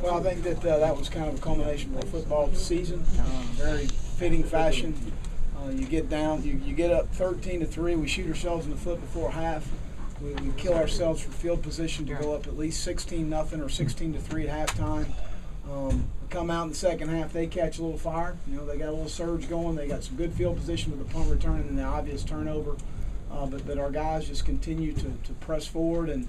Well, I think that that was kind of a culmination of our football season. Very fitting fashion. You get down, you get up 13-3. We shoot ourselves in the foot before half. We kill ourselves for field position to go up at least 16-0 or 16-3 at halftime. Come out in the second half, they catch a little fire. You know, they got a little surge going. They got some good field position with the punt return and the obvious turnover. But our guys just continue to press forward and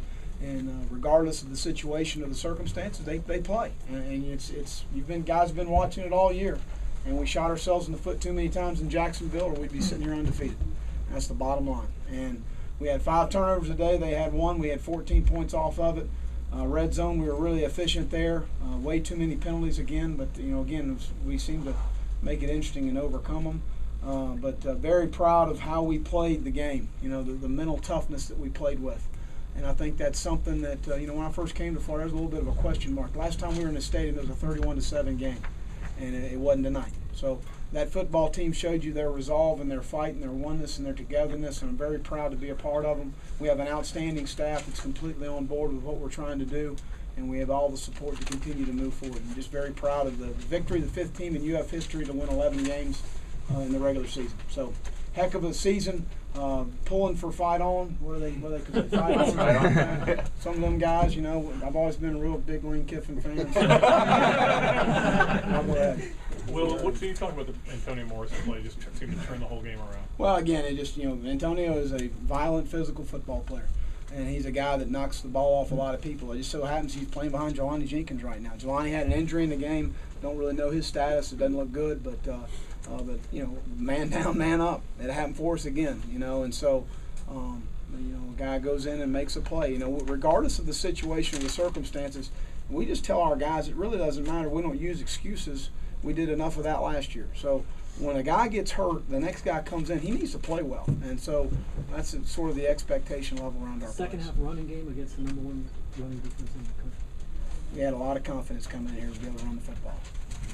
regardless of the situation or the circumstances, they play. And it's guys have been watching it all year. And we shot ourselves in the foot too many times in Jacksonville, or we'd be sitting here undefeated. That's the bottom line. And we had 5 turnovers a day. They had 1. We had 14 points off of it. Red zone, we were really efficient there. Way too many penalties again, but again, we seem to make it interesting and overcome them. But very proud of how we played the game. The mental toughness that we played with. And I think that's something that when I first came to Florida, there was a little bit of a question mark. Last time we were in the stadium, it was a 31-7 game. And it wasn't tonight. So that football team showed you their resolve and their fight and their oneness and their togetherness, and I'm very proud to be a part of them. We have an outstanding staff that's completely on board with what we're trying to do, and we have all the support to continue to move forward. I'm just very proud of the victory, the 5th team in UF history to win 11 games in the regular season. So heck of a season. Pulling for fight on. What are they fight on? Some of them guys, I've always been a real big Lane Kiffin fan. Will, what do you talk about the Antonio Morrison play? Just seemed to turn the whole game around. Well, again, Antonio is a violent, physical football player. And he's a guy that knocks the ball off a lot of people. It just so happens he's playing behind Jelani Jenkins right now. Jelani had an injury in the game. Don't really know his status. It doesn't look good, but man down, man up. It happened for us again, and so, a guy goes in and makes a play. Regardless of the situation or the circumstances, we just tell our guys it really doesn't matter. We don't use excuses. We did enough of that last year. So when a guy gets hurt, the next guy comes in, he needs to play well. And so that's sort of the expectation level around our Second half running game against the number 1 running defense in the country. We had a lot of confidence coming in here to be able to run the football.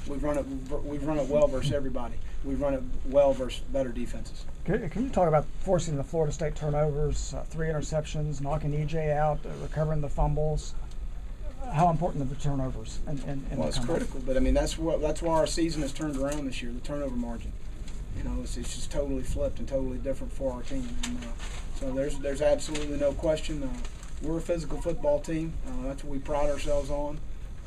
We've run it well versus everybody. We've run it well versus better defenses. Can you talk about forcing the Florida State turnovers, 3 interceptions, knocking EJ out, recovering the fumbles? How important are the turnovers? Well, it's critical, but that's why our season has turned around this year. The turnover margin, it's just totally flipped and totally different for our team. And, so there's absolutely no question. We're a physical football team. That's what we pride ourselves on.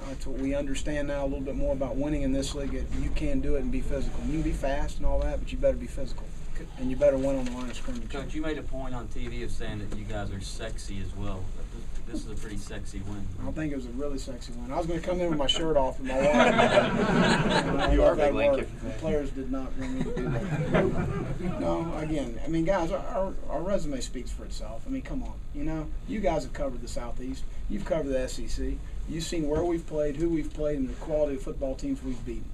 That's what we understand now a little bit more about winning in this league. You can do it and be physical. You can be fast and all that, but you better be physical. And you better win on the line of scrimmage. Coach, you made a point on TV of saying that you guys are sexy as well. This is a pretty sexy win. I think it was a really sexy win. I was going to come in with my shirt off and my wallet. You are a big Lane Kiffin fan. fan. The players did not want me to do that. No, again, guys, our resume speaks for itself. Come on. You guys have covered the Southeast. You've covered the SEC. You've seen where we've played, who we've played, and the quality of football teams we've beaten.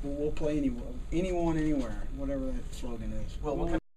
We'll play anyone, anywhere, whatever that slogan is. Well,